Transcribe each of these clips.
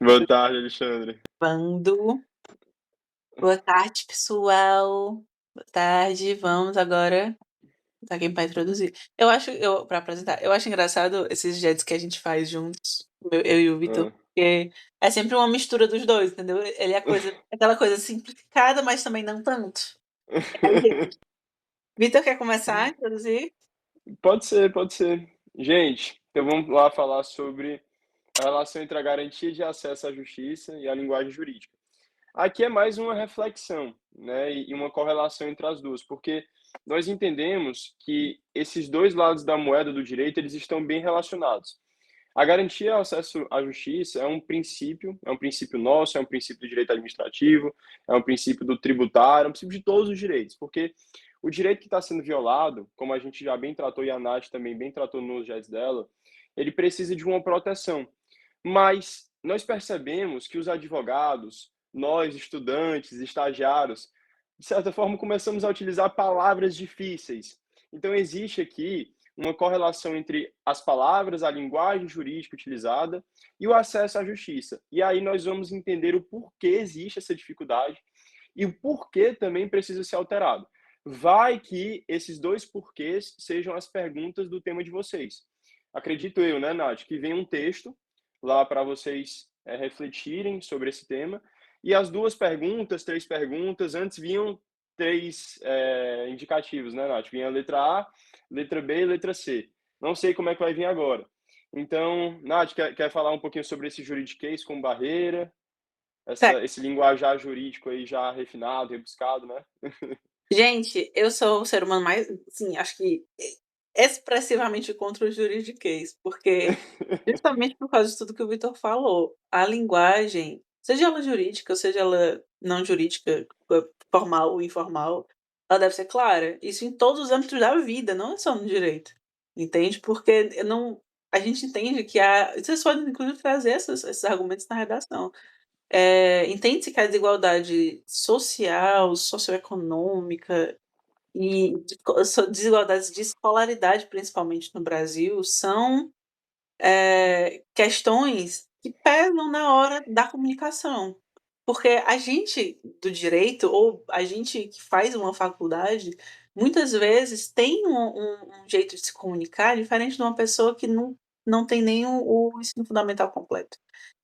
Boa tarde, Alexandre. Gravando. Boa tarde, pessoal. Boa tarde. Vamos agora botar quem vai introduzir. Pra apresentar, eu acho engraçado esses jets que a gente faz juntos, eu e o Vitor, Hã. porque é sempre uma mistura dos dois, entendeu? Ele é aquela coisa simplificada, mas também não tanto. Aí, Vitor quer começar a introduzir? Pode ser, pode ser. Gente, então vamos lá falar sobre a relação entre a garantia de acesso à justiça e a linguagem jurídica. Aqui é mais uma reflexão, né, e uma correlação entre as 2, porque nós entendemos que esses 2 lados da moeda do direito, eles estão bem relacionados. A garantia ao acesso à justiça é um princípio nosso, é um princípio do direito administrativo, é um princípio do tributário, é um princípio de todos os direitos, porque o direito que está sendo violado, como a gente já bem tratou e a Nath também bem tratou nos jets dela, ele precisa de uma proteção. Mas nós percebemos que os advogados, nós estudantes, estagiários, de certa forma começamos a utilizar palavras difíceis. Então existe aqui uma correlação entre as palavras, a linguagem jurídica utilizada e o acesso à justiça. E aí nós vamos entender o porquê existe essa dificuldade e o porquê também precisa ser alterado. Vai que esses 2 porquês sejam as perguntas do tema de vocês. Acredito eu, né, Nath, que vem um texto lá para vocês refletirem sobre esse tema. E as 2 perguntas, 3 perguntas, antes vinham 3 indicativos, né, Nath? Vinha a letra A, letra B e letra C. Não sei como é que vai vir agora. Então, Nath, quer falar um pouquinho sobre esse juridiquês com barreira, esse linguajar jurídico aí já refinado, rebuscado, né? Gente, eu sou o ser humano mais, assim, acho que expressivamente contra o juridiquês, porque justamente por causa de tudo que o Vitor falou, a linguagem, seja ela jurídica, seja ela não jurídica, formal ou informal, ela deve ser clara. Isso em todos os âmbitos da vida, não é só no direito, entende? Porque eu não a gente entende que vocês podem inclusive trazer esses argumentos na redação. Entende-se que a desigualdade social, socioeconômica e desigualdades de escolaridade, principalmente no Brasil, são, questões que pesam na hora da comunicação. Porque a gente do direito, ou a gente que faz uma faculdade, muitas vezes tem um jeito de se comunicar diferente de uma pessoa que não tem nem o ensino fundamental completo,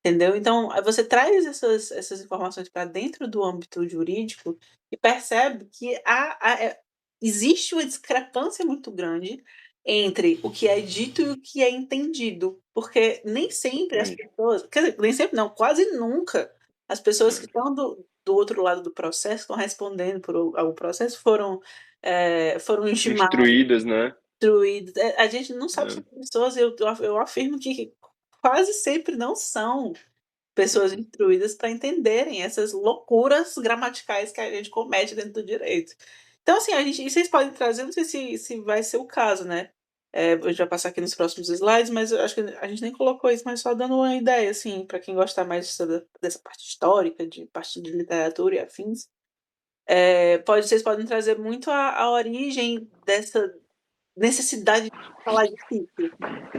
entendeu. Então, aí você traz essas informações para dentro do âmbito jurídico e percebe que existe uma discrepância muito grande entre o que é dito e o que é entendido, porque nem sempre as Exatamente. pessoas, quer dizer, nem sempre não, quase nunca, as pessoas que estão do outro lado do processo, estão respondendo por algum processo, foram intimadas, Instruídas, né? instruídas. A gente não sabe se É. as pessoas, eu afirmo que quase sempre não são pessoas Uhum. instruídas para entenderem essas loucuras gramaticais que a gente comete dentro do direito. Então, assim, e vocês podem trazer, não sei se vai ser o caso, né, a gente vai passar aqui nos próximos slides, mas eu acho que a gente nem colocou isso, mas só dando uma ideia, assim, para quem gostar mais dessa parte histórica, de parte de literatura e afins, vocês podem trazer muito a origem dessa necessidade de falar difícil.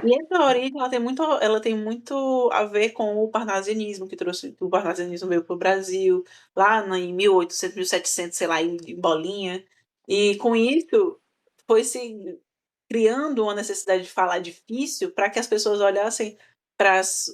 E essa origem ela tem muito a ver com o parnasianismo, que o parnasianismo veio para o Brasil, lá em 1800, 1700, sei lá, em bolinha. E com isso, foi se criando uma necessidade de falar difícil para que as pessoas olhassem para as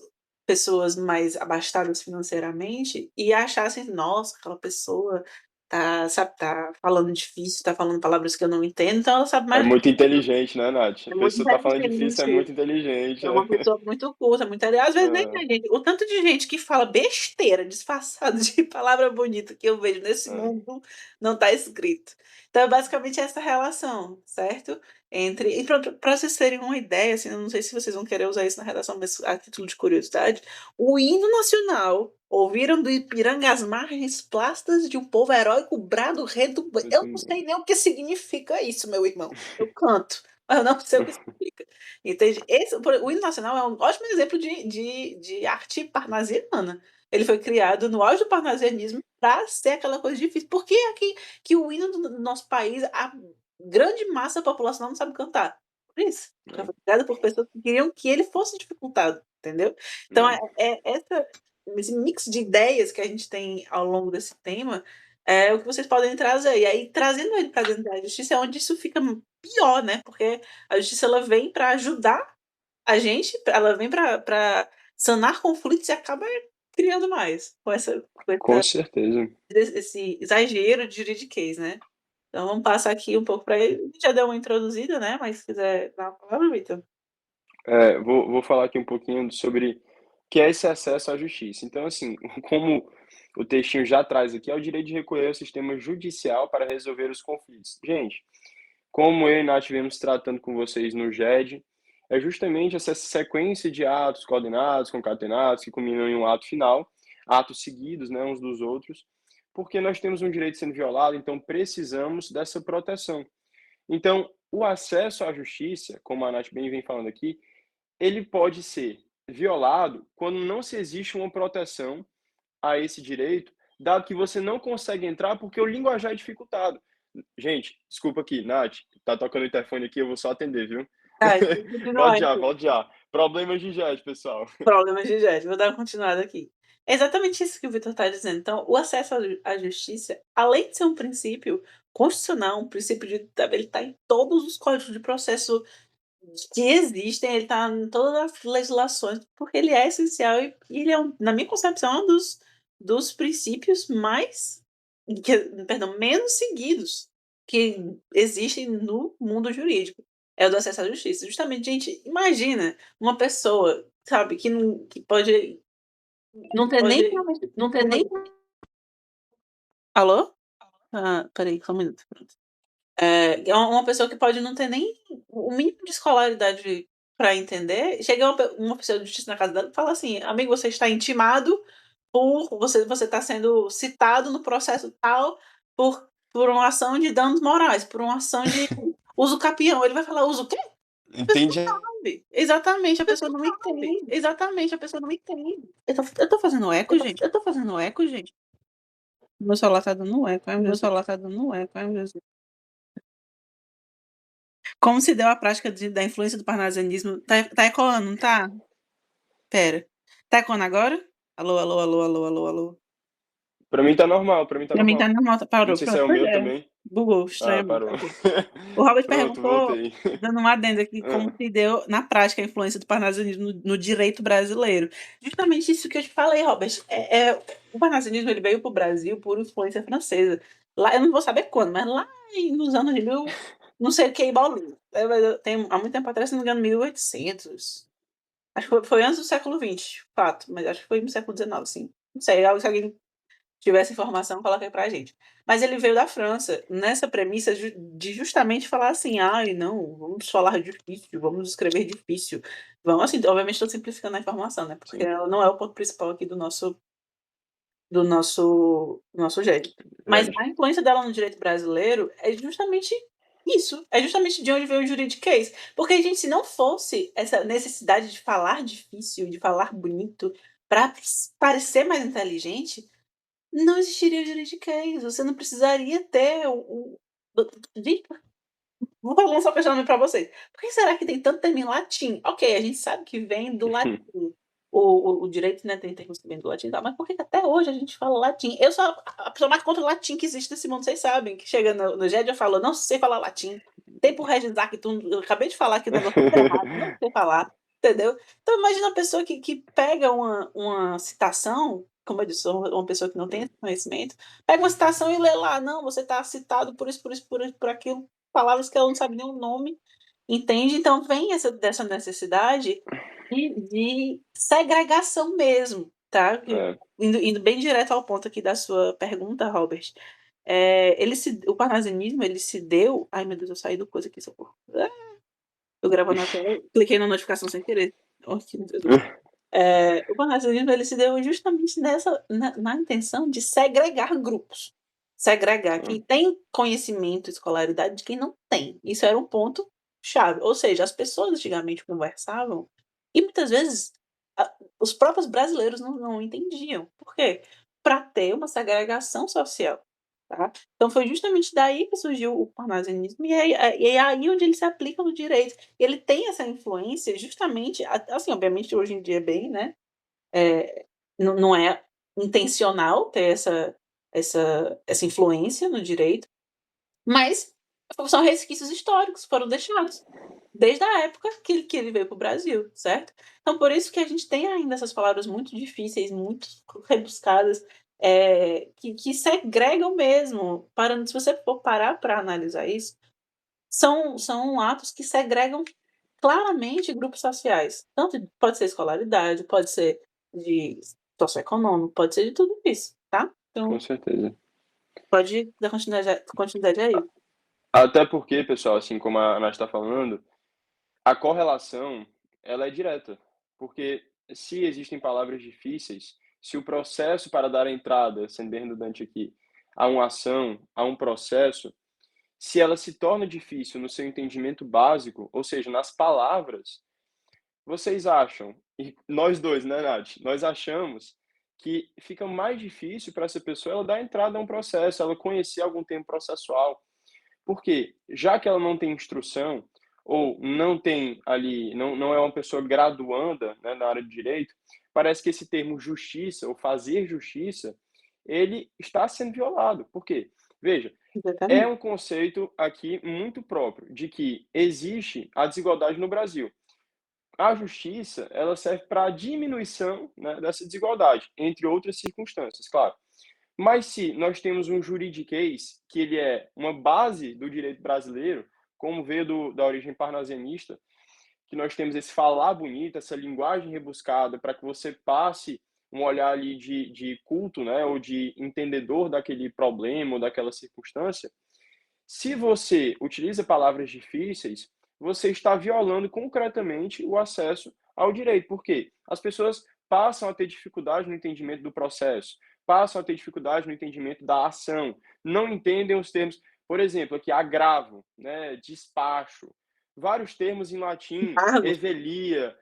pessoas mais abastadas financeiramente e achassem: "Nossa, aquela pessoa tá falando difícil, tá falando palavras que eu não entendo, então ela sabe É mais do muito que eu". inteligente, né, Nath? A É muito pessoa tá falando difícil, é inteligente, muito inteligente. é uma pessoa muito culta, muito às vezes nem É, tem gente, o tanto de gente que fala besteira disfarçado de palavra bonita que eu vejo nesse é. mundo, não tá escrito. Então é basicamente essa relação, certo? Entre e pra vocês terem uma ideia, assim, eu não sei se vocês vão querer usar isso na redação, mas a título de curiosidade, o hino nacional "Ouviram do Ipiranga as margens plácidas de um povo heróico brado retumba", eu Muito não bom. sei nem o que significa isso, meu irmão, eu canto, mas eu não sei o que significa. Entende? O hino nacional é um ótimo exemplo de arte parnasiana. Ele foi criado no auge do parnasianismo para ser aquela coisa difícil. Por que que o hino do nosso país, a grande massa da população não sabe cantar? Por isso, porque É, foi criado por pessoas que queriam que ele fosse dificultado, entendeu? Então é. essa esse mix de ideias que a gente tem ao longo desse tema, é o que vocês podem trazer. E aí, trazendo ele para dentro da justiça, é onde isso fica pior, né? Porque a justiça ela vem para ajudar a gente, ela vem para sanar conflitos e acaba criando mais Com certeza. esse exagero de juridiquês, né? Então vamos passar aqui um pouco para ele. Já deu uma introduzida, né? Mas se quiser dar uma palavra, Vitor. Vou falar aqui um pouquinho sobre o que é esse acesso à justiça. Então, assim, como o textinho já traz aqui, é o direito de recorrer ao sistema judicial para resolver os conflitos. Gente, como eu e Nath viemos tratando com vocês no GED, é justamente essa sequência de atos coordenados, concatenados, que culminam em um ato final, atos seguidos, né, uns dos outros, porque nós temos um direito sendo violado, então precisamos dessa proteção. Então, o acesso à justiça, como a Nath bem vem falando aqui, ele pode ser violado quando não se existe uma proteção a esse direito, dado que você não consegue entrar porque o linguajar é dificultado. Gente, desculpa aqui, Nath, tá tocando o interfone aqui, eu vou só atender, viu? Continuar aqui. Volte já. Problemas de JET, pessoal. Problemas de JET. Vou dar uma continuada aqui. É exatamente isso que o Vitor está dizendo. Então, o acesso à justiça, além de ser um princípio constitucional, um princípio de ele está em todos os códigos de processo que existem, ele está em todas as legislações, porque ele é essencial e ele é, na minha concepção, um dos princípios mais, perdão, menos seguidos que existem no mundo jurídico. É o do acesso à justiça. Justamente, gente, imagina uma pessoa, sabe, que pode não ter nem. Não ter nem. Alô? Ah, peraí, só um minuto. Pronto. É uma pessoa que pode não ter nem o mínimo de escolaridade para entender. Chega uma pessoa de justiça na casa dela e fala assim: amigo, você está intimado por. Você está sendo citado no processo tal por uma ação de danos morais, por uma ação de uso capião. Ele vai falar: uso o quê? A pessoa Entende? não sabe. Exatamente, a pessoa não entende. Exatamente, a pessoa não entende. Eu tô fazendo eco, gente? Eu tô fazendo eco, gente? Meu celular tá dando eco, ai meu Deus. Meu celular tá dando eco, ai meu Deus. Como se deu a prática da influência do parnasianismo? Tá ecoando, não tá? Pera. Tá ecoando agora? Alô, alô, alô, alô, alô, alô. Pra mim tá normal, pra mim tá Pra mim tá normal. normal, Não parou. sei se Pronto, é o pois meu é. também. Bugou, Ah, estranhamente. parou. O Robert Pronto, perguntou, voltei. dando um adendo aqui, como Hã. se deu na prática a influência do parnasianismo no direito brasileiro. Justamente isso que eu te falei, Robert. O parnasianismo ele veio pro Brasil por influência francesa. Lá, eu não vou saber quando, mas lá nos anos de mil, não sei o que, bolinha. Há muito tempo atrás, se não me engano, 1800. Acho que foi antes do século XX, fato, mas acho que foi no século XIX, sim. Não sei, se alguém tivesse informação, coloca aí pra gente. Mas ele veio da França, nessa premissa de justamente falar assim: ai, não, vamos falar difícil, vamos escrever difícil. Vamos, assim, obviamente estou simplificando a informação, né? Porque Sim, ela não é o ponto principal aqui do nosso jeito. Mas GED. a influência dela no direito brasileiro é justamente isso. É justamente de onde veio o juridiquês. Porque, gente, se não fosse essa necessidade de falar difícil, de falar bonito, para parecer mais inteligente, não existiria juridiquês. Você não precisaria ter Gente, vou lançar um questionamento para vocês. Por que será que tem tanto termo em latim? Ok, a gente sabe que vem do latim. O direito, né, tem termos que vêm do latim e tal, mas por que que até hoje a gente fala latim? Eu sou a pessoa mais contra o latim que existe nesse mundo, vocês sabem, que chega no GED eu falo: "Não sei falar latim". Tempo Regis Actum, eu acabei de falar que o negócio tá errado, não sei falar, entendeu? Então imagina uma pessoa que pega uma citação, como eu disse, sou uma pessoa que não tem esse conhecimento, pega uma citação e lê lá: "Não, você está citado por isso, por isso, por aquilo", palavras que ela não sabe nem o nome, entende? Então vem dessa necessidade de segregação mesmo, tá? É. Indo bem direto ao ponto aqui da sua pergunta, Robert, o parnasianismo, ele se deu ai meu Deus, eu saí do coisa aqui, socorro. Eu gravando a tela, cliquei na notificação sem querer. Oh, que Jesus. O parnasianismo, ele se deu justamente na intenção de segregar grupos. Segregar quem tem conhecimento e escolaridade de quem não tem. Isso era um ponto chave. Ou seja, as pessoas antigamente conversavam e muitas vezes os próprios brasileiros não entendiam. Por quê? Para ter uma segregação social. Tá? Então foi justamente daí que surgiu o parnasianismo e é aí onde ele se aplica no direito. Ele tem essa influência justamente, assim, obviamente hoje em dia é bem, né, não é intencional ter essa influência no direito, mas são resquícios históricos, foram deixados desde a época que ele veio para o Brasil, certo? Então por isso que a gente tem ainda essas palavras muito difíceis, muito rebuscadas, que segregam mesmo. Se você for parar para analisar isso, são atos que segregam claramente grupos sociais. Tanto pode ser escolaridade, pode ser de socioeconômico, pode ser de tudo isso, tá? Com Então certeza. pode dar continuidade aí. Até porque, pessoal, assim como a Nath está falando, a correlação, ela é direta, porque se existem palavras difíceis, se o processo para dar entrada, sendo bem redundante aqui, a uma ação, a um processo, se ela se torna difícil no seu entendimento básico, ou seja, nas palavras, vocês acham, e nós dois, né, Nath? Nós achamos que fica mais difícil para essa pessoa ela dar entrada a um processo, ela conhecer algum termo processual. Porque, já que ela não tem instrução, ou não tem ali, não é uma pessoa graduanda, né, na área de direito, parece que esse termo justiça, ou fazer justiça, ele está sendo violado. Por quê? Veja, é Exatamente. um conceito aqui muito próprio, de que existe a desigualdade no Brasil. A justiça, ela serve para a diminuição, né, dessa desigualdade, entre outras circunstâncias, claro. Mas se nós temos um juridiquês, que ele é uma base do direito brasileiro, como veio da origem parnasianista, que nós temos esse falar bonito, essa linguagem rebuscada, para que você passe um olhar ali de culto, né, ou de entendedor daquele problema ou daquela circunstância. Se você utiliza palavras difíceis, você está violando concretamente o acesso ao direito. Por quê? As pessoas passam a ter dificuldade no entendimento do processo, passam a ter dificuldade no entendimento da ação, não entendem os termos, por exemplo, aqui agravo, né, despacho, vários termos em latim, Embargo. evelia,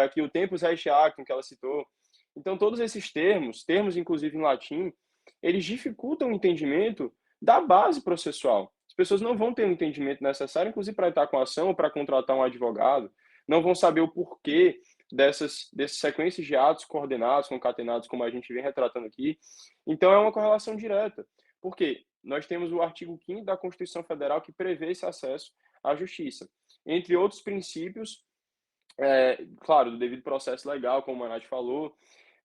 aqui o tempus haec actum que ela citou. Então todos esses termos inclusive em latim, eles dificultam o entendimento da base processual. As pessoas não vão ter o entendimento necessário, inclusive para estar com a ação ou para contratar um advogado, não vão saber o porquê dessas sequências de atos coordenados, concatenados, como a gente vem retratando aqui. Então, é uma correlação direta. Por quê? Nós temos o artigo 5º da Constituição Federal que prevê esse acesso à justiça. Entre outros princípios, claro, do devido processo legal, como a Nath falou,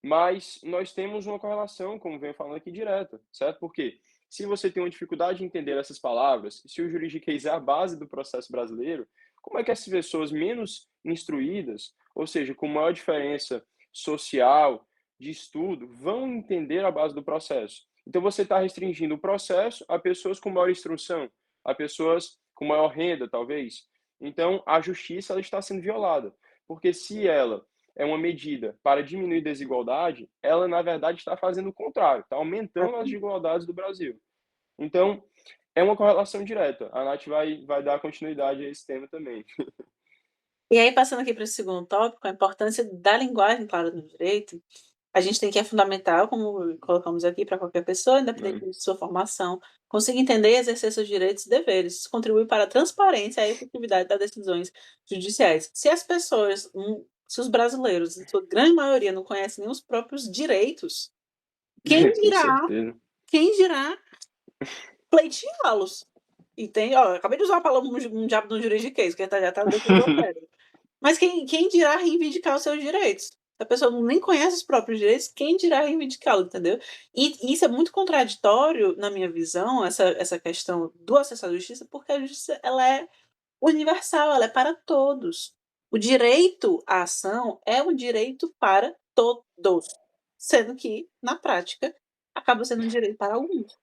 mas nós temos uma correlação, como venho falando aqui, direta, certo? Porque se você tem uma dificuldade de entender essas palavras, se o juridiquês é a base do processo brasileiro, como é que essas pessoas menos instruídas, ou seja, com maior diferença social, de estudo, vão entender a base do processo? Então você está restringindo o processo a pessoas com maior instrução, a pessoas com maior renda, talvez. Então a justiça ela está sendo violada, porque se ela é uma medida para diminuir desigualdade, ela na verdade está fazendo o contrário, está aumentando as Exatamente. desigualdades do Brasil. Então, é uma correlação direta. A Nath vai dar continuidade a esse tema também. E aí passando aqui para esse segundo tópico, a importância da linguagem clara no direito, a gente tem que é fundamental, como colocamos aqui, para qualquer pessoa, independente Né? de sua formação, conseguir entender e exercer seus direitos e deveres. Isso contribui para a transparência e a efetividade das decisões judiciais. Se as pessoas, se os brasileiros, em sua grande maioria, não conhecem nem os próprios direitos, quem Com dirá certeza. quem dirá pleiteá-los? Entende? Ó, eu acabei de usar a palavra um diabo de um juridiquês, que já tá dentro da matéria. Mas quem dirá reivindicar os seus direitos? Se a pessoa nem conhece os próprios direitos, quem dirá reivindicá-los, entendeu? E isso é muito contraditório, na minha visão, essa questão do acesso à justiça, porque a justiça ela é universal, ela é para todos. O direito à ação é um direito para todos, sendo que, na prática, acaba sendo um direito para alguns,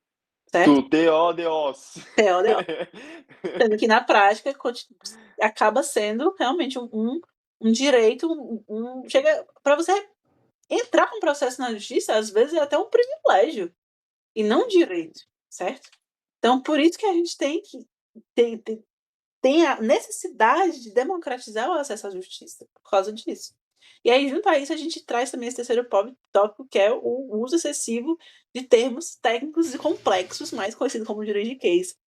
certo? Tu Deus. TO. Sendo que na prática acaba sendo realmente um direito, chega para você entrar com um processo na justiça, às vezes é até um privilégio, e não um direito, certo? Então por isso que a gente tem a necessidade de democratizar o acesso à justiça, por causa disso. E aí junto a isso a gente traz também esse terceiro tópico que é o uso excessivo de termos técnicos e complexos, mais conhecido como juridiquês.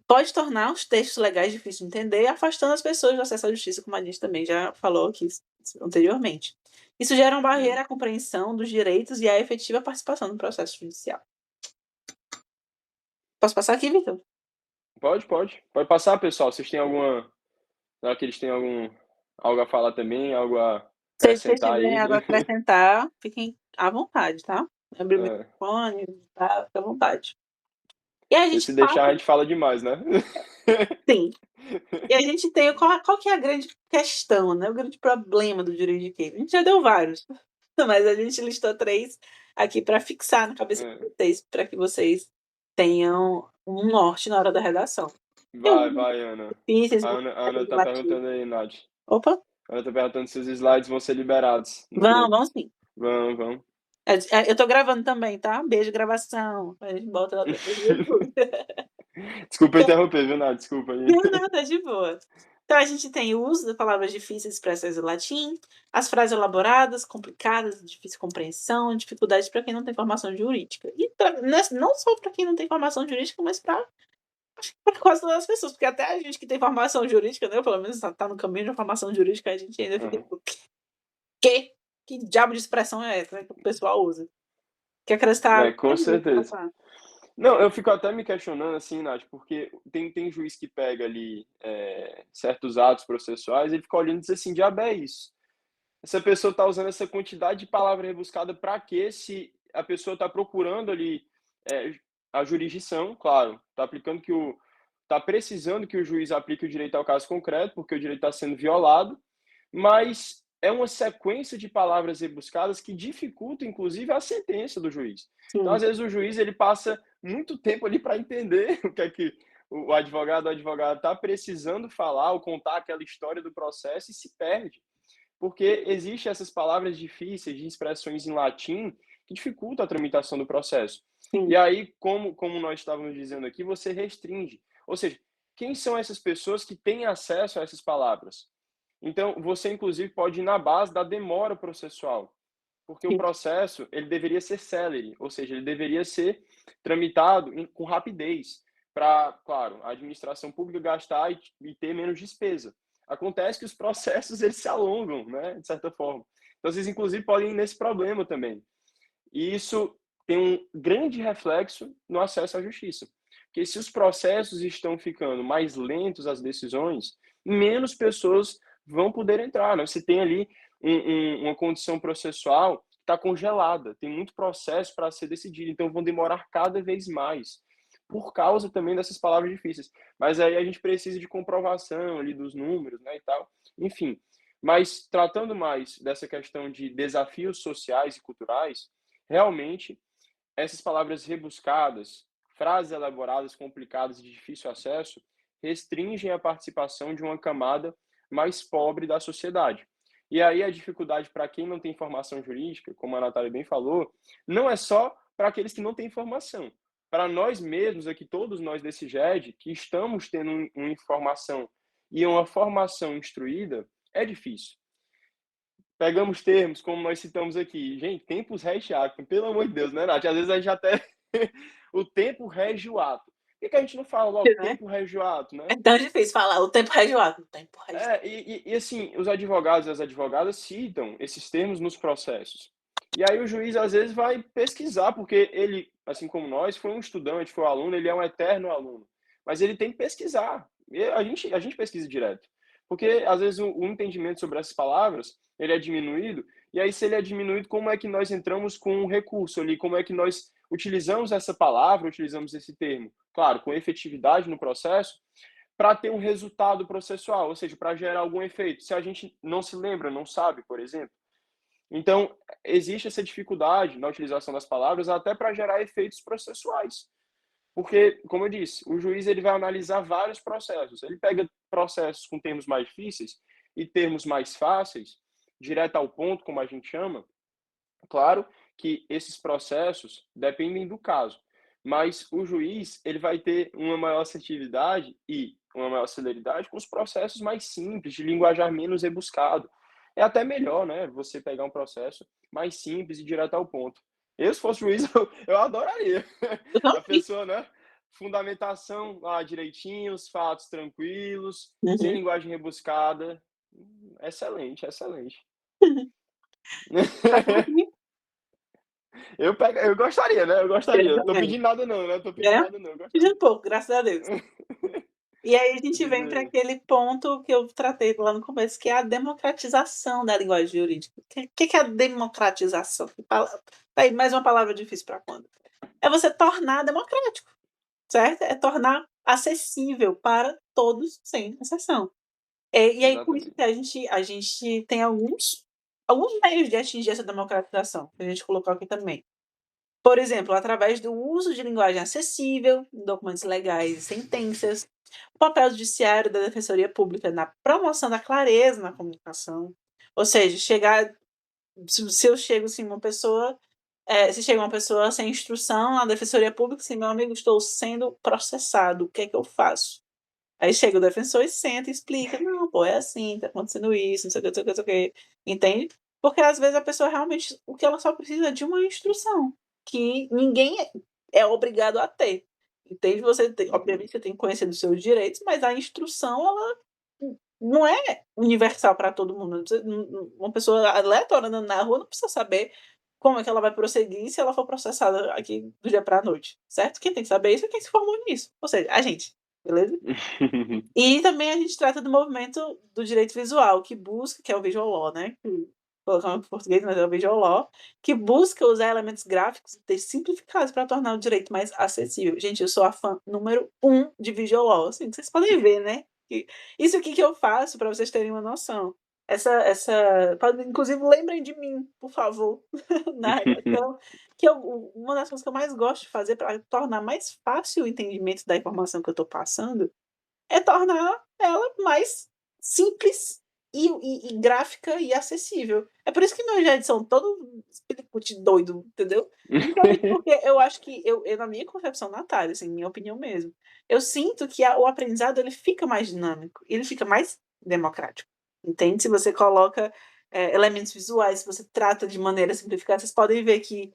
Pode tornar os textos legais difíceis de entender, afastando as pessoas do acesso à justiça, como a gente também já falou aqui anteriormente. Isso gera uma Hum. barreira à compreensão dos direitos e à efetiva participação no processo judicial. Posso passar aqui, Vitor? Pode, pode. Pode passar, pessoal. Vocês têm alguma será que eles têm algo a falar também, algo a Se vocês acrescentar tiverem aí? algo a acrescentar, fiquem à vontade, tá? Abrir o É, microfone, tá, fica à vontade. E a porque gente se deixar a passa gente fala demais, né? sim. E a gente tem qual que é a grande questão, né, o grande problema do direito de crime? A gente já deu vários, mas a gente listou 3 aqui para fixar na cabeça de É. vocês, para que vocês tenham um norte na hora da redação. Tem Vai, alguns vai, Ana. difíceis, A Ana vocabulário tá latim. perguntando aí, Nath. Opa, A Ana tá perguntando se os slides vão ser liberados no vão, grupo. vão sim. Vão, vão. Eu tô gravando também, tá? Beijo, gravação. A gente bota lá depois no YouTube. Desculpa interromper, viu, Nath? Desculpa aí. Não, não, tá de boa. Então a gente tem o uso de palavras difíceis expressas em latim, as frases elaboradas, complicadas, de difícil compreensão, dificuldades para quem não tem formação jurídica. E não só para quem não tem formação jurídica, mas para quase todas as pessoas, porque até a gente que tem formação jurídica, né, pelo menos tá no caminho de uma formação jurídica, a gente ainda fica Aham. tipo: "Quê? Que diabo de expressão é essa, né, que o pessoal usa?". Quer acrescentar É, algo com mais, Vitor? Pode certeza. falar. Não, eu fico até me questionando, assim, Nath, porque tem juiz que pega ali, certos atos processuais, ele fica olhando e diz assim: "Diabo é isso? Essa pessoa está usando essa quantidade de palavra rebuscada para quê? Se a pessoa está procurando ali, eh, a jurisdição, claro, está precisando que o juiz aplique o direito ao caso concreto, porque o direito está sendo violado, mas é uma sequência de palavras rebuscadas que dificulta, inclusive, a sentença do juiz. Então, Sim, às vezes, o juiz ele passa muito tempo ali para entender o que é que o advogado ou a advogada está precisando falar ou contar aquela história do processo e se perde. Porque existem essas palavras difíceis de expressões em latim que dificultam a tramitação do processo. sim, E aí, como nós estávamos dizendo aqui, você restringe. Ou seja, quem são essas pessoas que têm acesso a essas palavras? Então, você inclusive pode ir na base da demora processual, porque o sim, processo ele deveria ser célere, ou seja, ele deveria ser tramitado com rapidez, para, claro, a administração pública gastar e ter menos despesa. Acontece que os processos eles se alongam, né, de certa forma. Então, vocês inclusive podem ir nesse problema também. E isso tem um grande reflexo no acesso à justiça. Porque se os processos estão ficando mais lentos, as decisões, menos pessoas vão poder entrar. Né? Você tem ali uma condição processual que está congelada, tem muito processo para ser decidido, então vão demorar cada vez mais, por causa também dessas palavras difíceis. Mas aí a gente precisa de comprovação ali dos números, né, e tal. Enfim, mas tratando mais dessa questão de desafios sociais e culturais, realmente essas palavras rebuscadas, frases elaboradas, complicadas e de difícil acesso, restringem a participação de uma camada mais pobre da sociedade. E aí a dificuldade para quem não tem formação jurídica, como a Natália bem falou, não é só para aqueles que não têm formação. Para nós mesmos aqui, todos nós desse GED, que estamos tendo uma informação e uma formação instruída, é difícil. Pegamos termos, como nós citamos aqui. Gente, tempus rege actum, pelo amor de Deus, né, Nath? Às vezes a gente até o tempo rege o ato. Por que a gente não fala logo né. tempo rege o ato, né? É tão difícil falar, o tempo rege o ato, o tempo rege Assim, os advogados e as advogadas citam esses termos nos processos. E aí o juiz, às vezes, vai pesquisar, porque ele, assim como nós, foi um estudante, foi um aluno, ele é um eterno aluno. Mas ele tem que pesquisar. E a gente pesquisa direto. Porque, às vezes, o entendimento sobre essas palavras, ele é diminuído. E aí, se ele é diminuído, como é que nós entramos com um recurso ali? Como é que nós utilizamos essa palavra, utilizamos esse termo? Claro, com efetividade no processo, para ter um resultado processual, ou seja, para gerar algum efeito. Se a gente não se lembra, não sabe, por exemplo. Então, existe essa dificuldade na utilização das palavras até para gerar efeitos processuais. Porque, como eu disse, o juiz ele vai analisar vários processos. Ele pega processos com termos mais difíceis e termos mais fáceis, direto ao ponto, como a gente chama. Claro que esses processos dependem do caso, mas o juiz ele vai ter uma maior assertividade e uma maior celeridade com os processos mais simples, de linguajar menos rebuscado. É até melhor, né, você pegar um processo mais simples e direto ao ponto. Eu, se fosse juiz, eu adoraria. eu também. A pessoa, né, fundamentação lá direitinho, os fatos tranquilos, sem Uhum. linguagem rebuscada. Excelente, excelente. Tá aqui. Eu gostaria, né, eu Eu gostaria. Não tô também, pedindo nada não, né, tô pedindo né. nada não, eu Pedindo gostaria. pouco, graças a Deus. E aí a gente Diz vem para aí. aquele ponto que eu tratei lá no começo, que é a democratização da linguagem jurídica. Que é a democratização? Que pala aí, mais uma palavra difícil para quando? É você tornar democrático, certo? É tornar acessível para todos, sem exceção. E aí com isso que Exatamente. a gente tem alguns meios de atingir essa democratização, que a gente colocou aqui também. Por exemplo, através do uso de linguagem acessível em documentos legais e sentenças, o papel do judiciário e da defensoria pública na promoção da clareza na comunicação, ou seja, chegar se eu chego, assim, uma pessoa, se chega uma pessoa sem instrução na defensoria pública, assim: "Meu amigo, estou sendo processado, o que é que eu faço?". Aí chega o defensor e senta e explica: "Não, pô, é assim, tá acontecendo isso, não sei o que, não sei o que, não sei o quê", entende? Porque às vezes a pessoa realmente o que ela só precisa é de uma instrução, que ninguém é obrigado a ter, entende? Você tem Uhum. obviamente você tem que conhecer dos seus direitos, mas a instrução ela não é universal para todo mundo. Você uma pessoa aleatória andando na rua não precisa saber como é que ela vai prosseguir se ela for processada aqui do dia para a noite, certo? Quem tem que saber isso é quem se formou nisso, ou seja, a gente, beleza? E também a gente trata do movimento do direito visual, que busca que é o visual law, né, que colocamos em português, mas é o visual law, que busca usar elementos gráficos e textos simplificados para tornar o direito mais acessível. Gente, eu sou a fã número um de visual law, assim, vocês podem ver, né, que isso aqui que eu faço, para vocês terem uma noção. Inclusive lembrem de mim, por favor, na redação, que uma das coisas que eu mais gosto de fazer para tornar mais fácil o entendimento da informação que eu estou passando, é tornar ela mais simples e gráfica e acessível. É por isso que meus jeitos são todo espiricuti doido, entendeu? Justamente porque eu acho que eu na minha concepção, Natália, assim, minha opinião mesmo, eu sinto que o aprendizado ele fica mais dinâmico, ele fica mais democrático, entende? Se você coloca, elementos visuais, se você trata de maneira simplificada, vocês podem ver que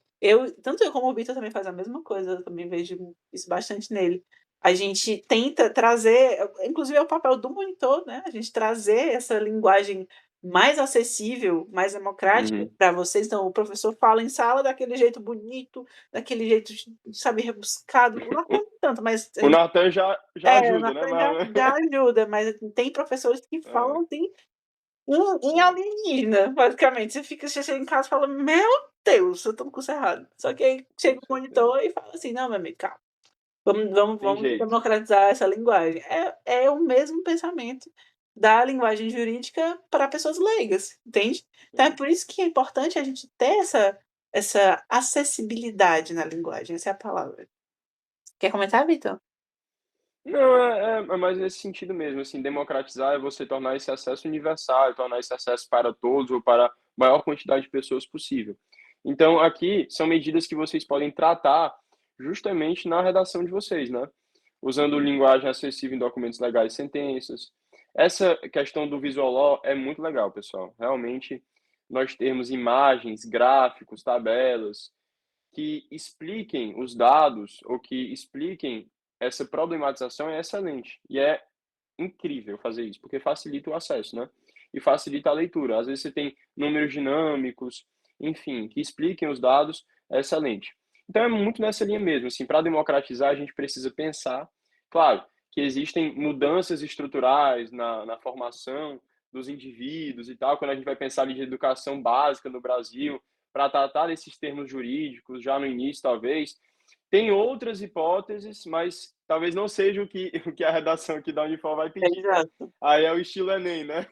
tanto eu como o Vitor também faz a mesma coisa, eu também vejo isso bastante nele. A gente tenta trazer, inclusive é o papel do monitor, né, a gente trazer essa linguagem mais acessível, mais democrática Uhum. para vocês. Então o professor fala em sala daquele jeito bonito, daquele jeito, sabe, rebuscado. O Natan nem tanto, mas O Natan já o ajuda, né, Natan já ajuda, mas tem professores que é, falam, assim, em é, alienígena, basicamente. Você chega em casa e fala: "Meu Deus, eu tô no curso errado". Só que aí com chega o certeza. monitor e fala assim: "Não, meu amigo, calma". Vamos vamos Tem vamos jeito. democratizar essa linguagem. É o mesmo pensamento da linguagem jurídica para pessoas leigas, entende? Então é É. por isso que é importante a gente ter essa acessibilidade na linguagem, essa é a palavra. Quer comentar, Vitor? Não, é mais nesse sentido mesmo, assim, democratizar é você tornar esse acesso universal, tornar esse acesso para todos ou para a maior quantidade de pessoas possível. Então, aqui são medidas que vocês podem tratar justamente na redação de vocês, né? Usando linguagem acessível em documentos legais e sentenças. Essa questão do visual law é muito legal, pessoal. Realmente, nós termos imagens, gráficos, tabelas, que expliquem os dados ou que expliquem essa problematização é excelente. E é incrível fazer isso, porque facilita o acesso, né? E facilita a leitura. Às vezes você tem números dinâmicos, enfim, que expliquem os dados, é excelente. Então é muito nessa linha mesmo, assim, para democratizar a gente precisa pensar, claro, que existem mudanças estruturais na formação dos indivíduos e tal, quando a gente vai pensar ali de educação básica no Brasil, para tratar desses termos jurídicos já no início, talvez, tem outras hipóteses, mas talvez não seja o que a redação aqui da Unifor vai pedir, né. Exato. Aí é o estilo Enem, né.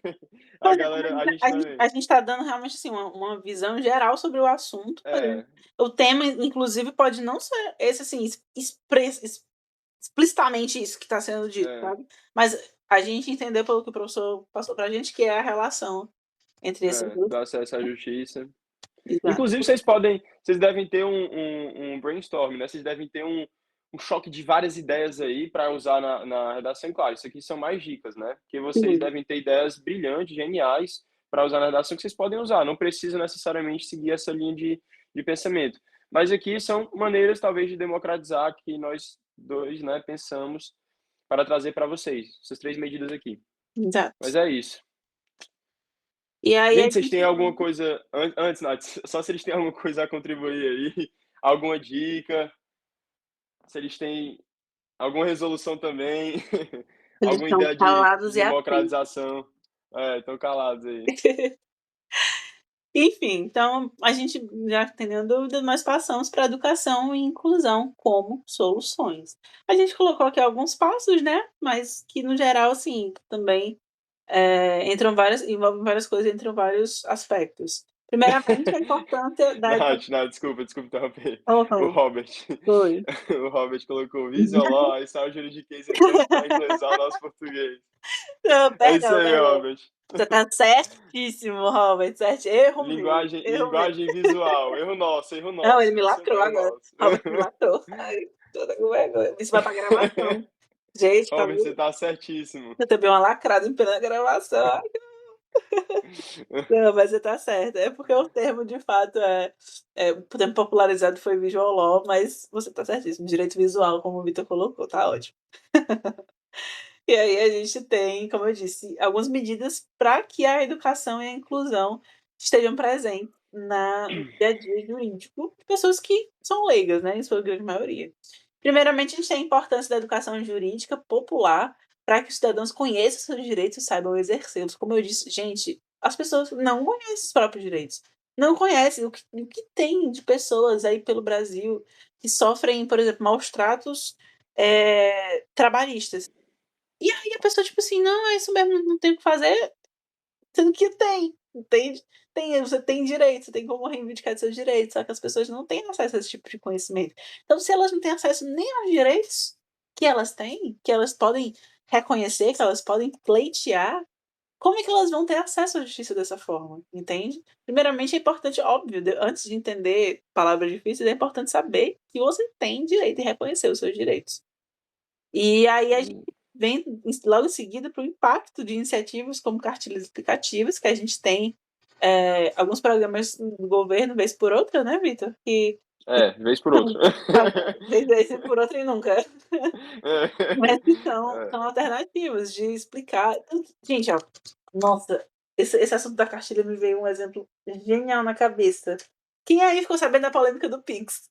A Pois é, galera a gente a no gente Enem. a gente tá dando realmente, assim, uma visão geral sobre o assunto, mas É, o tema inclusive pode não ser esse, assim, explicitamente isso que está sendo dito, é, sabe. Mas a gente entendeu pelo que o professor passou pra gente, que é a relação entre esses 2. do acesso à justiça. Exato. Inclusive vocês devem ter um brainstorm, né, vocês devem ter um choque de várias ideias aí para usar na redação. E claro, isso aqui são mais dicas, né, porque vocês Sim, devem ter ideias brilhantes, geniais, para usar na redação que vocês podem usar, não precisa necessariamente seguir essa linha de pensamento. Mas aqui são maneiras talvez de democratizar que nós 2, né, pensamos para trazer para vocês, essas 3 medidas aqui. exato. Mas é isso. E aí a Gente, vocês gente têm alguma coisa antes, Nath, só se eles têm alguma coisa a contribuir aí, alguma dica, se eles têm alguma resolução também, eles alguma estão ideia de calados e atentos. democratização. É, estão calados aí. Enfim, então a gente já tendo dúvidas, mas passamos para educação e inclusão como soluções. A gente colocou aqui alguns passos, né, mas que no geral, assim, também, envolvem várias coisas, entram vários aspectos. Primeiramente, a importância da Nath, Nath, desculpa interromper. O aham, Robert, foi. o Robert colocou visual, aí saiu o juridiquês aí para inglesar o nosso português. Não, É isso perdão, aí, perdão. Robert. Você tá certíssimo, Robert, certo. Erro meu, Linguagem, erro meu. linguagem visual, erro Não, ele nosso, me isso é um lacrou erro agora. nosso. Robert me lacrou. Ai, toda com vergonha. Isso vai pra gravação. Gente, tá Robert, você vendo? tá certíssimo. Eu tomei uma lacrada em plena gravação. Ai, não, mas você tá certo. É porque o termo, de fato, o termo popularizado foi visual law, mas você tá certíssimo. Direito visual, como o Vitor colocou, tá ótimo. E aí a gente tem, como eu disse, algumas medidas para que a educação e a inclusão estejam presentes no dia a dia jurídico de pessoas que são leigas, né, em sua grande maioria. Primeiramente, a gente tem a importância da educação jurídica popular para que os cidadãos conheçam seus direitos e saibam exercê-los. Como eu disse, gente, as pessoas não conhecem os próprios direitos, não conhecem o que tem de pessoas aí pelo Brasil que sofrem, por exemplo, maus tratos trabalhistas. E aí a pessoa, tipo assim: "Não, é isso mesmo, não tem o que fazer", sendo que tem, entende? Você tem direito, você tem como reivindicar seus direitos, só que as pessoas não têm acesso a esse tipo de conhecimento. Então, se elas não têm acesso nem aos direitos que elas têm, que elas podem reconhecer, que elas podem pleitear, como é que elas vão ter acesso à justiça dessa forma, entende? Primeiramente é importante, óbvio, antes de entender palavras difíceis, é importante saber que você tem direito e reconhecer os seus direitos. E aí a gente vem logo em seguida para o impacto de iniciativas como cartilhas explicativas, que a gente tem, alguns programas do governo, vez por outra, né, Vitor? Que Vez por outra. vez por outra e nunca. Mas que são É. são alternativas de explicar. Gente, ó, nossa, esse assunto da cartilha me veio um exemplo genial na cabeça. Quem aí ficou sabendo da polêmica do Pix?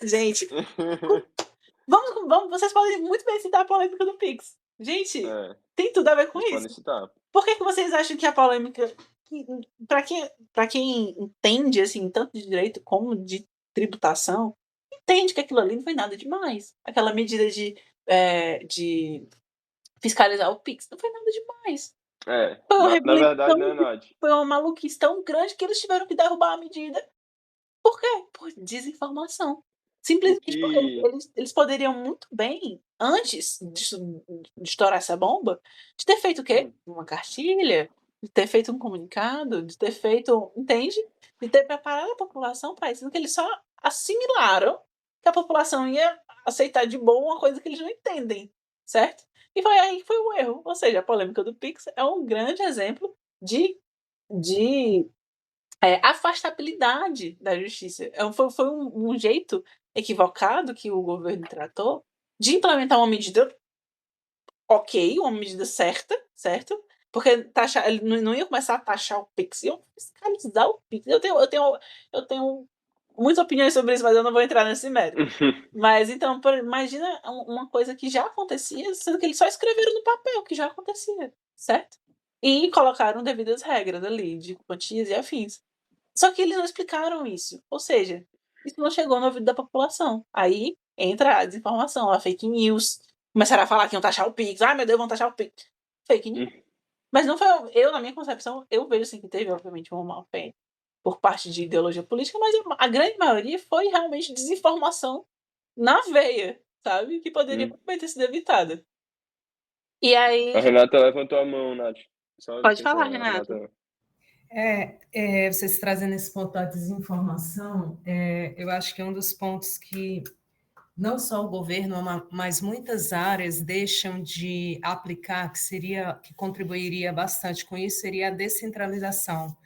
Gente, vamos, vocês podem muito bem citar a polêmica do Pix. Gente, É, tem tudo a ver com vocês podem isso. citar. Por que vocês acham que a polêmica, para quem entende, assim, tanto de direito como de tributação, entende que aquilo ali não foi nada demais. Aquela medida de fiscalizar o Pix não foi nada demais. Foi uma Na rebuliço verdade, né, Nath? foi uma maluquice tão grande que eles tiveram que derrubar a medida. Por quê? Por desinformação. O Simplesmente porque eles que. eles eles poderiam muito bem, antes de estourar essa bomba, de ter feito o quê? Hum, Uma cartilha, de ter feito um comunicado, de ter feito, entende? De ter preparado a população para isso, sendo que eles só assimilaram que a população ia aceitar de boa uma coisa que eles não entendem, certo? E foi aí que foi o erro. Ou seja, a polêmica do Pix é um grande exemplo de afastabilidade da justiça. Foi um jeito equivocado que o governo tratou de implementar uma medida ok, uma medida certa, certo? Porque taxar, ele não ia começar a taxar o Pix, iam fiscalizar o Pix. Eu tenho muitas opiniões sobre isso, mas eu não vou entrar nesse mérito. Mas então, imagina uma coisa que já acontecia, sendo que eles só escreveram no papel que já acontecia, certo? E colocaram devidas regras ali, de quantias e afins. Só que eles não explicaram isso, ou seja, isso não chegou no ouvido da população. Aí entra a desinformação, a fake news, começaram a falar que iam taxar o Pix, "Ai meu Deus, vão taxar o Pix", fake news. Mas não foi, eu na minha concepção, eu vejo assim que teve obviamente uma má-fé por parte de ideologia política, mas a grande maioria foi realmente desinformação na veia, sabe, que poderia Hum. muito bem ter sido evitada. E A aí Renata levantou a mão, Nath. Só pode licença, falar, a Renato. Renata. Vocês trazendo esse ponto da desinformação, eu acho que é um dos pontos que não só o governo, mas muitas áreas deixam de aplicar, que contribuiria bastante com isso, seria a descentralização.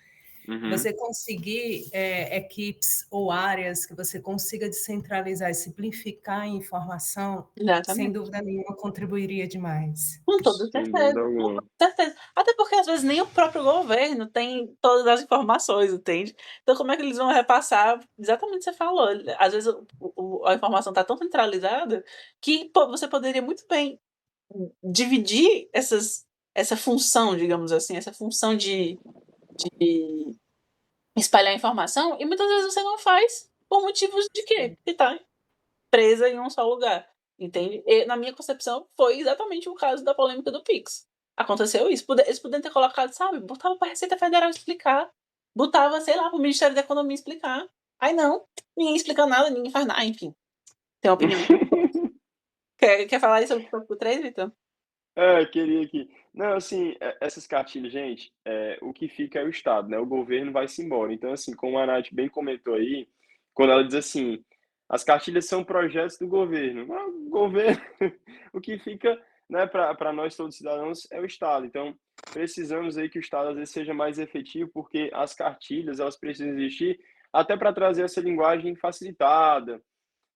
Uhum. Você conseguir equipes ou áreas que você consiga descentralizar e simplificar a informação, sem Exatamente. dúvida nenhuma, contribuiria demais. Com toda Sem dúvida certeza, com alguma. toda certeza. Até porque às vezes nem o próprio governo tem todas as informações, entende? Então como é que eles vão repassar exatamente o que você falou, às vezes a informação está tão centralizada que você poderia muito bem dividir essa função, digamos assim, essa função de espalhar informação, e muitas vezes você não faz por motivos de quê? Que tá presa em um só lugar, entende? E, na minha concepção, foi exatamente o caso da polêmica do Pix. Aconteceu isso. Eles poderiam ter colocado, sabe? Botava para a Receita Federal explicar. Botava, sei lá, para o Ministério da Economia explicar. Aí não, ninguém explica nada, ninguém faz nada, enfim. Tem uma opinião. Quer falar isso sobre o tópico 3, Vitor? Queria que não, assim, essas cartilhas, gente, o que fica é o Estado, né, o governo vai-se embora. Então, assim, como a Nath bem comentou aí, quando ela diz assim: "As cartilhas são projetos do governo", o governo o que fica, né, para nós todos cidadãos é o Estado. Então, precisamos aí que o Estado, às vezes, seja mais efetivo, porque as cartilhas, elas precisam existir até para trazer essa linguagem facilitada,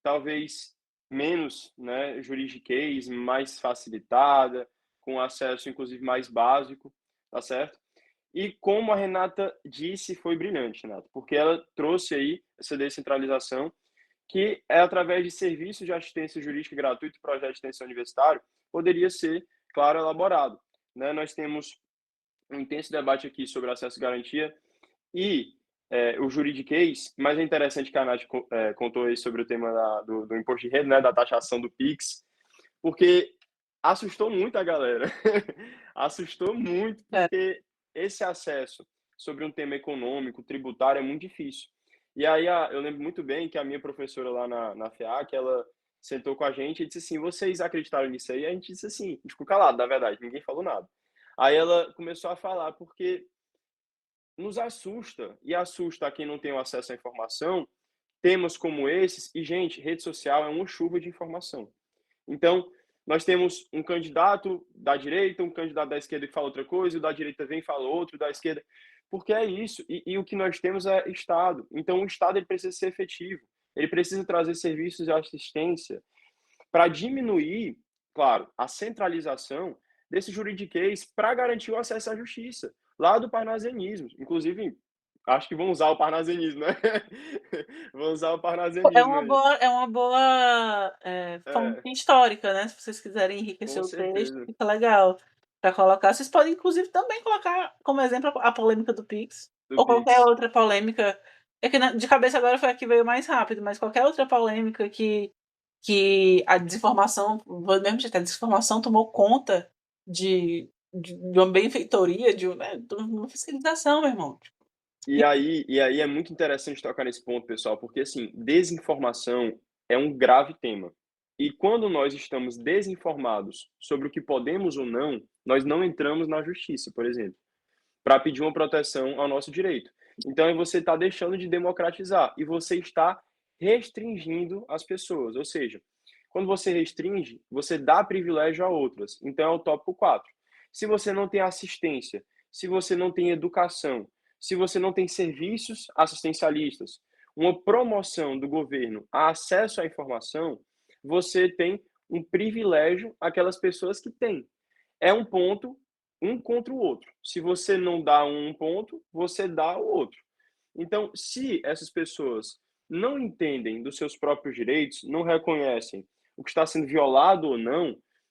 talvez menos, né, juridiquês, mais facilitada, com acesso inclusive mais básico, tá certo? E como a Renata disse, foi brilhante, Renata, porque ela trouxe aí essa descentralização, que é através de serviços de assistência jurídica gratuito, projeto de extensão universitário, poderia ser, claro, elaborado, né? Nós temos um intenso debate aqui sobre acesso à garantia e o juridiquês, mas é interessante que a Nath contou aí sobre o tema do imposto de renda, né, da taxação do PIX, porque assustou muito a galera. Assustou muito, É. porque esse acesso sobre um tema econômico, tributário, é muito difícil. E aí eu lembro muito bem que a minha professora lá na FEAC, ela sentou com a gente e disse assim: "Vocês acreditaram nisso aí?" A gente disse assim, a gente ficou calado, na verdade, ninguém falou nada. Aí ela começou a falar, porque nos assusta, e assusta a quem não tem o acesso à informação, temas como esses, e gente, rede social é uma chuva de informação. Então, nós temos um candidato da direita, um candidato da esquerda que fala outra coisa, o da direita vem e fala outro, da esquerda, porque é isso, e o que nós temos é Estado. Então, o Estado ele precisa ser efetivo, ele precisa trazer serviços de assistência para diminuir, claro, a centralização desse juridiquês para garantir o acesso à justiça, lá do parnasianismo. Inclusive, acho que vão usar o parnasianismo, né? Vão usar o parnasianismo aí. É uma boa, fonte É, histórica, né, se vocês quiserem com enriquecer o texto, certeza. fica legal para colocar. Vocês podem inclusive também colocar como exemplo a polêmica do Pix, Do ou qualquer Pix. outra polêmica, é que de cabeça agora foi a que veio mais rápido, mas qualquer outra polêmica que a desinformação, vou mesmo dizer, a desinformação tomou conta de uma benfeitoria, de uma fiscalização, meu irmão. E aí é muito interessante tocar nesse ponto, pessoal, porque assim, desinformação é um grave tema. E quando nós estamos desinformados sobre o que podemos ou não, nós não entramos na justiça, por exemplo, para pedir uma proteção ao nosso direito. Então, aí você está deixando de democratizar e você está restringindo as pessoas. Ou seja, quando você restringe, você dá privilégio a outras. Então, é o tópico 4. Se você não tem assistência, se você não tem educação, se você não tem serviços assistencialistas, uma promoção do governo a acesso à informação, você tem um privilégio àquelas pessoas que têm. É um ponto, um contra o outro. Se você não dá um ponto, você dá o outro. Então, se essas pessoas não entendem dos seus próprios direitos, não reconhecem o que está sendo violado ou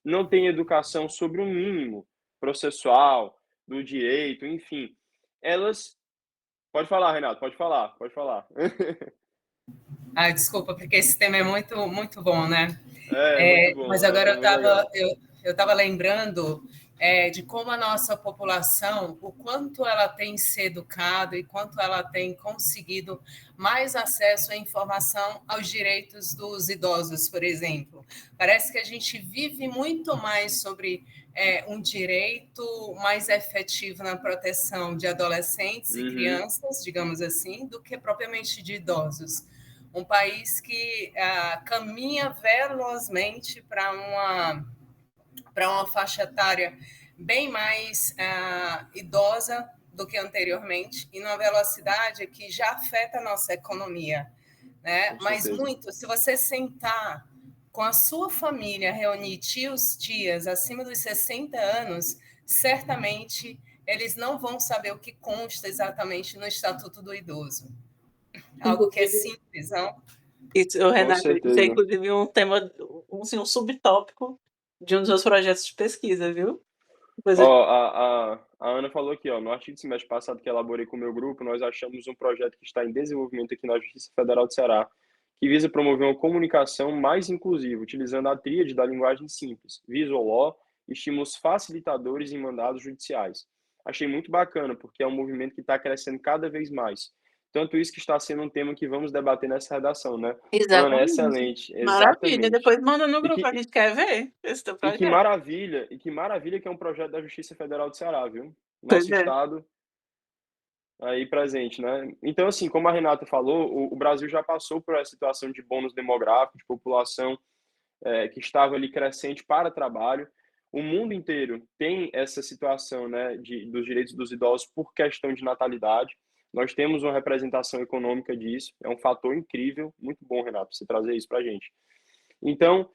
não têm educação sobre o mínimo processual, do direito, enfim, elas. Pode falar, Renato, pode falar, pode falar. Ah, desculpa, porque esse tema é muito, muito bom, né? É muito bom, Mas é um agora tema muito legal. eu tava lembrando de como a nossa população, o quanto ela tem se educado e quanto ela tem conseguido mais acesso à informação aos direitos dos idosos, por exemplo. Parece que a gente vive muito mais sobre um direito mais efetivo na proteção de adolescentes e Uhum, crianças, digamos assim, do que propriamente de idosos. Um país que caminha velozmente para uma faixa etária bem mais idosa do que anteriormente e numa velocidade que já afeta a nossa economia, né? Mas muito, se você sentar com a sua família, reunir tios acima dos 60 anos, certamente eles não vão saber o que consta exatamente no Estatuto do Idoso. Algo que é simples, não? Isso, Renato, isso é inclusive um tema, assim, um subtópico de um dos meus projetos de pesquisa, viu? A Ana falou aqui, no artigo do semestre passado que elaborei com o meu grupo, nós achamos um projeto que está em desenvolvimento aqui na Justiça Federal do Ceará, que visa promover uma comunicação mais inclusiva, utilizando a tríade da linguagem simples, visual law, estímulos facilitadores em mandados judiciais. Achei muito bacana, porque é um movimento que está crescendo cada vez mais. Tanto isso que está sendo um tema que vamos debater nessa redação, né? Exatamente. Ana, excelente. Maravilha. Exatamente. Depois manda no grupo, a gente quer ver esse teu projeto. E que maravilha que é um projeto da Justiça Federal do Ceará, viu? Nosso estado aí presente, né? Então, assim, como a Renata falou, o Brasil já passou por essa situação de bônus demográfico, de população que estava ali crescente para trabalho. O mundo inteiro tem essa situação, né, dos direitos dos idosos por questão de natalidade. Nós temos uma representação econômica disso, é um fator incrível, muito bom, Renato, você trazer isso para a gente. Então,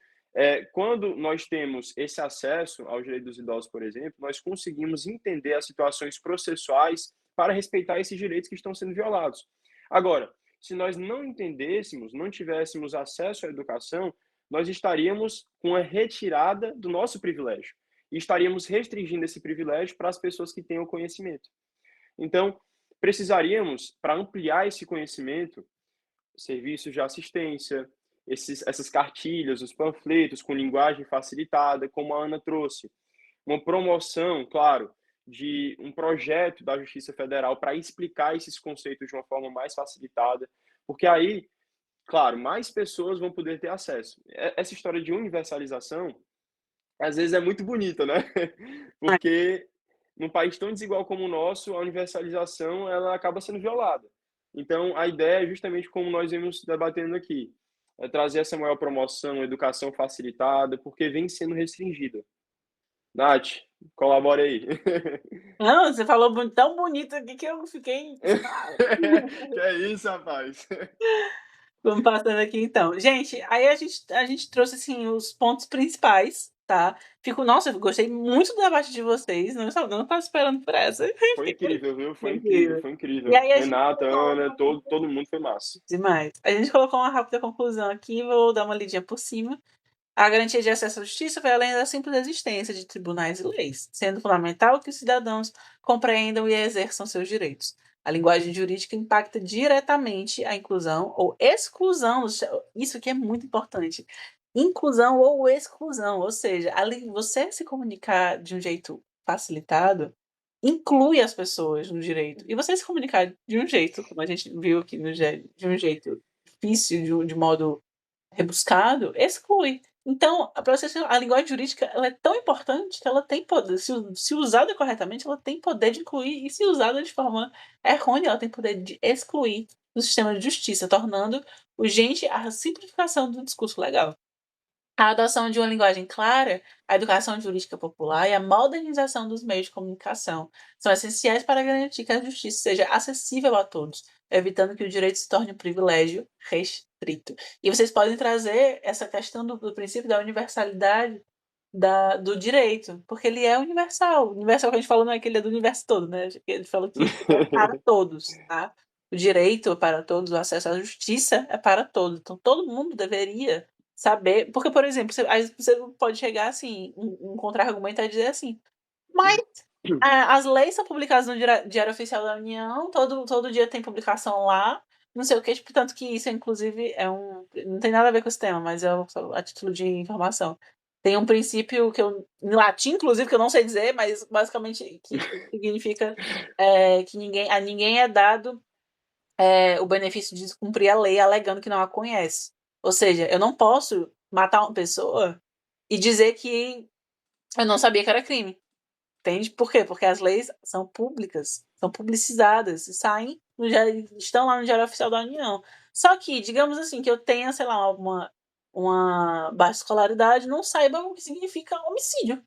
quando nós temos esse acesso ao direito dos idosos, por exemplo, nós conseguimos entender as situações processuais para respeitar esses direitos que estão sendo violados. Agora, se nós não entendêssemos, não tivéssemos acesso à educação, nós estaríamos com a retirada do nosso privilégio e estaríamos restringindo esse privilégio para as pessoas que têm o conhecimento. Então, precisaríamos, para ampliar esse conhecimento, serviços de assistência, essas cartilhas, os panfletos com linguagem facilitada, como a Ana trouxe. Uma promoção, claro, de um projeto da Justiça Federal para explicar esses conceitos de uma forma mais facilitada, porque aí, claro, mais pessoas vão poder ter acesso. Essa história de universalização, às vezes é muito bonita, né? Porque num país tão desigual como o nosso, a universalização ela acaba sendo violada. Então, a ideia é justamente como nós vemos debatendo aqui, é trazer essa maior promoção, educação facilitada, porque vem sendo restringida. Nath, colabore aí. Não, você falou tão bonito aqui que eu fiquei... Que é isso, rapaz? Vamos passando aqui, então. Gente, aí a gente trouxe, assim, os pontos principais, tá? Nossa, eu gostei muito do debate de vocês, não estava esperando por essa. Foi incrível, viu? Foi incrível. E aí Renata, Ana, todo mundo foi massa. Demais. A gente colocou uma rápida conclusão aqui, vou dar uma lidinha por cima. A garantia de acesso à justiça vai além da simples existência de tribunais e leis, sendo fundamental que os cidadãos compreendam e exerçam seus direitos. A linguagem jurídica impacta diretamente a inclusão ou exclusão, isso aqui é muito importante, inclusão ou exclusão, ou seja, você se comunicar de um jeito facilitado, inclui as pessoas no direito, e você se comunicar de um jeito, como a gente viu aqui, de um jeito difícil, de modo rebuscado, exclui. Então, a linguagem jurídica ela é tão importante que ela tem poder, se usada corretamente, ela tem poder de incluir, e se usada de forma errônea, ela tem poder de excluir no sistema de justiça, tornando urgente a simplificação do discurso legal. A adoção de uma linguagem clara, a educação jurídica popular e a modernização dos meios de comunicação são essenciais para garantir que a justiça seja acessível a todos, evitando que o direito se torne um privilégio restrito. E vocês podem trazer essa questão do princípio da universalidade do direito, porque ele é universal. O universal que a gente falou não é que ele é do universo todo, né? Ele falou que é para todos, tá? O direito é para todos, o acesso à justiça é para todos. Então, todo mundo deveria saber. Porque, por exemplo, você pode chegar assim, um contra-argumento e dizer assim, mas as leis são publicadas no Diário Oficial da União, todo dia tem publicação lá, não sei o que, tipo, tanto que isso, inclusive, não tem nada a ver com esse tema, mas só a título de informação. Tem um princípio em latim, inclusive, que eu não sei dizer, mas basicamente que significa que a ninguém é dado o benefício de cumprir a lei alegando que não a conhece. Ou seja, eu não posso matar uma pessoa e dizer que eu não sabia que era crime. Entende? Por quê? Porque as leis são públicas, são publicizadas e estão lá no Diário Oficial da União. Só que, digamos assim, que eu tenha, sei lá, uma baixa escolaridade, não saiba o que significa homicídio.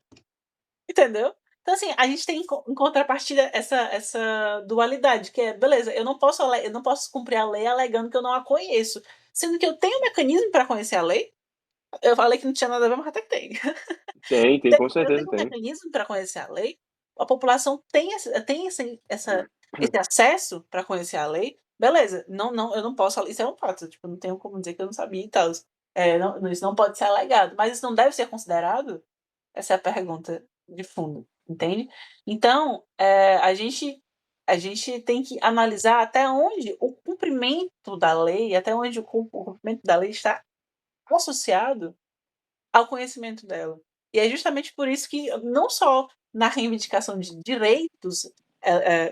Entendeu? Então, assim, a gente tem em contrapartida essa dualidade, que é, beleza, eu não posso cumprir a lei alegando que eu não a conheço, sendo que eu tenho um mecanismo para conhecer a lei. Eu falei que não tinha nada a ver, mas até que tem. Tem, com Eu certeza tenho um tem. mecanismo para conhecer a lei, a população tem esse acesso para conhecer a lei, beleza, eu não posso, isso é um fato, tipo, não tenho como dizer que eu não sabia e tal. Isso não pode ser alegado, mas isso não deve ser considerado? Essa é a pergunta de fundo, entende? Então, a gente tem que analisar até onde o cumprimento da lei, até onde o cumprimento da lei está associado ao conhecimento dela. E é justamente por isso que não só na reivindicação de direitos,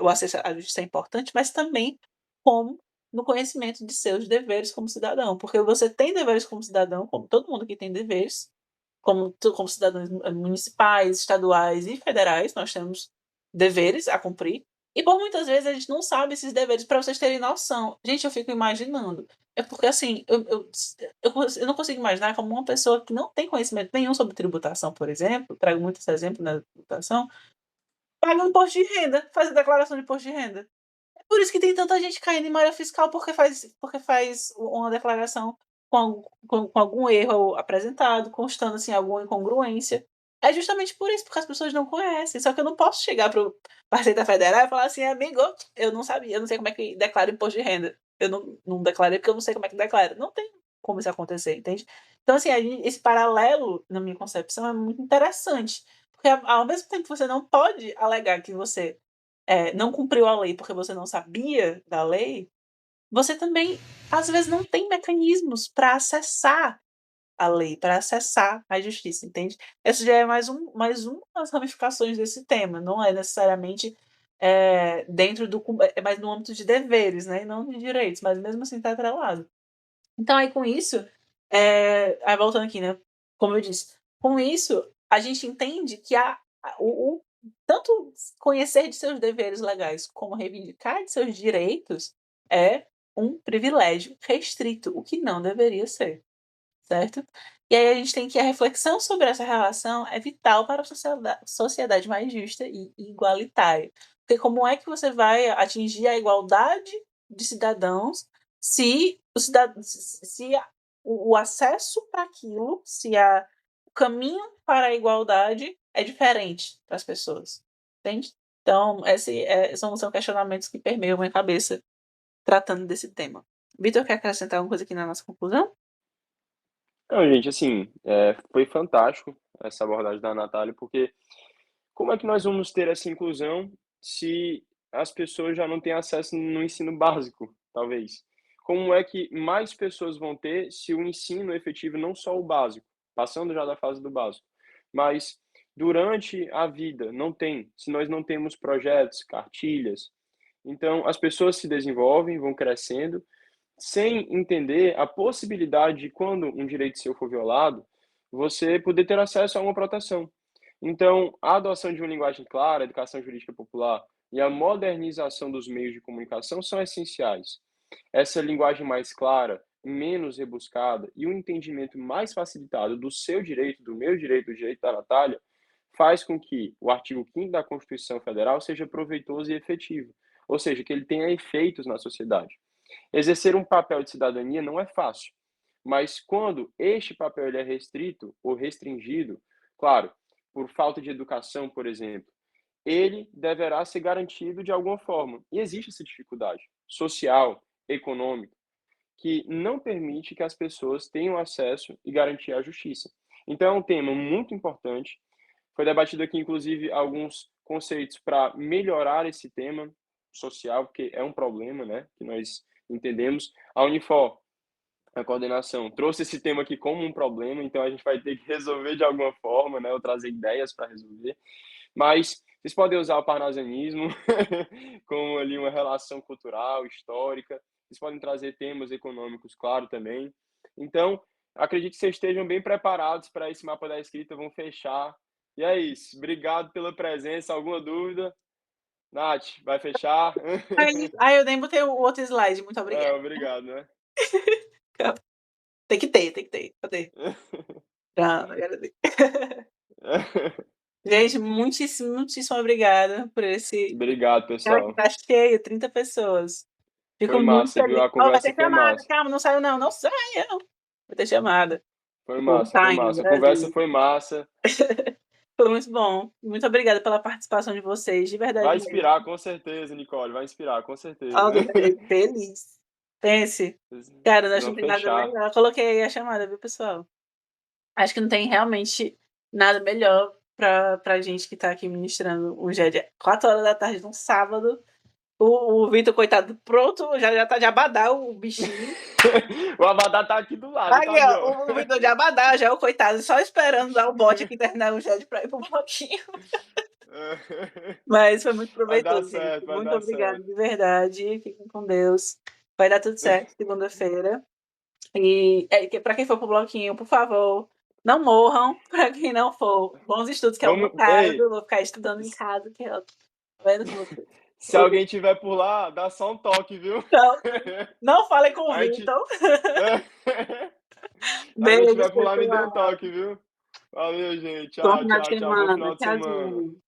o acesso à justiça é importante, mas também como no conhecimento de seus deveres como cidadão, porque você tem deveres como cidadão, como todo mundo aqui tem deveres, como cidadãos municipais, estaduais e federais, nós temos deveres a cumprir, e por muitas vezes a gente não sabe esses deveres. Para vocês terem noção, gente, eu fico imaginando, é porque assim, eu não consigo imaginar como uma pessoa que não tem conhecimento nenhum sobre tributação, por exemplo, trago muito esse exemplo na tributação, paga um imposto de renda, faz a declaração de imposto de renda. É por isso que tem tanta gente caindo em malha fiscal, porque faz uma declaração com algum erro apresentado, constando assim, alguma incongruência. É justamente por isso, porque as pessoas não conhecem. Só que eu não posso chegar para o Receita Federal e falar assim, amigo, eu não sabia, eu não sei como é que declara imposto de renda. Eu não declarei porque eu não sei como é que declara. Não tem como isso acontecer, entende? Então, assim, esse paralelo, na minha concepção, é muito interessante. Porque ao mesmo tempo que você não pode alegar que você não cumpriu a lei porque você não sabia da lei, você também, às vezes, não tem mecanismos para acessar a lei, para acessar a justiça, entende? Essa já é mais uma das ramificações desse tema, não é necessariamente dentro é mais no âmbito de deveres, né, e não de direitos, mas mesmo assim está atrelado. Então, aí com isso, aí voltando aqui, né, como eu disse, com isso, a gente entende que tanto conhecer de seus deveres legais como reivindicar de seus direitos é um privilégio restrito, o que não deveria ser, certo? E aí a gente tem que a reflexão sobre essa relação é vital para a sociedade mais justa e igualitária. Porque como é que você vai atingir a igualdade de cidadãos se o acesso para aquilo, o caminho para a igualdade é diferente para as pessoas, entende? Então, são questionamentos que permeiam a minha cabeça tratando desse tema. Vitor, quer acrescentar alguma coisa aqui na nossa conclusão? Não, gente, assim, foi fantástico essa abordagem da Natália, porque como é que nós vamos ter essa inclusão se as pessoas já não têm acesso no ensino básico, talvez? Como é que mais pessoas vão ter se o ensino efetivo, não só o básico, passando já da fase do básico, mas durante a vida não tem, se nós não temos projetos, cartilhas, então as pessoas se desenvolvem, vão crescendo, sem entender a possibilidade de quando um direito seu for violado, você poder ter acesso a uma proteção. Então, a adoção de uma linguagem clara, a educação jurídica popular e a modernização dos meios de comunicação são essenciais. Essa linguagem mais clara, menos rebuscada e um entendimento mais facilitado do seu direito, do meu direito, do direito da Natália, faz com que o artigo 5º da Constituição Federal seja proveitoso e efetivo, ou seja, que ele tenha efeitos na sociedade. Exercer um papel de cidadania não é fácil, mas quando este papel ele é restrito ou restringido, claro, por falta de educação, por exemplo, ele deverá ser garantido de alguma forma. E existe essa dificuldade social, econômica, que não permite que as pessoas tenham acesso e garantia à justiça. Então é um tema muito importante. Foi debatido aqui, inclusive, alguns conceitos para melhorar esse tema social, porque é um problema, né, que nós entendemos. A Unifor, a coordenação, trouxe esse tema aqui como um problema, então a gente vai ter que resolver de alguma forma, né, ou trazer ideias para resolver. Mas vocês podem usar o parnasianismo como ali uma relação cultural, histórica. Vocês podem trazer temas econômicos, claro, também. Então, acredito que vocês estejam bem preparados para esse mapa da escrita, vão fechar. E é isso. Obrigado pela presença. Alguma dúvida? Nath, vai fechar? Eu nem botei o outro slide, muito obrigada. Obrigado, né? Tem que ter. Cadê? Pronto, agora tem. Gente, muitíssimo obrigada por esse. Obrigado, Cara, que pessoal. tá cheio, 30 pessoas. Foi Fico muito massa, viu? feliz. A Ó, vai conversa ter foi chamada, massa. calma, não saiu não, não saiam. Vai ter chamada. Foi O povo massa, foi tá indo, massa. A conversa Brasil. foi massa. Foi muito bom. Muito obrigada pela participação de vocês, de verdade Vai mesmo. inspirar, com certeza, Nicole. Vai inspirar, com certeza. Ó, eu fiquei feliz. Pense, cara, eu acho que Não não tem nada fechar. melhor. Eu coloquei aí a chamada, viu, pessoal? Acho que não tem realmente nada melhor pra gente que tá aqui ministrando um GED 4 horas da tarde num sábado. O Vitor, coitado, pronto, já tá de abadá o bichinho. O Abadá tá aqui do lado, tá Aí, ali, ó. ó, o Vitor de abadá já, o coitado, só esperando dar o bote aqui terminar o GED pra ir pro bloquinho. Mas foi muito Vai dar proveitoso, gente. certo, vai Muito dar obrigada, certo. de verdade. Fiquem com Deus. Vai dar tudo certo segunda-feira. E para quem for pro bloquinho, por favor, não morram. Para quem não for, bons estudos, que é o meu Vamos. caso. Ei, Eu vou ficar estudando em casa, que eu tô vendo com você. se alguém tiver por lá, dá só um toque, viu? Então, não falem com o A gente. Vitor. Se alguém Beijos, tiver por lá, me dê um pessoal. toque, viu? Valeu, gente. Bom Tchau, final de tchau, tchau. Bom semana. final de semana. Tchauzinho.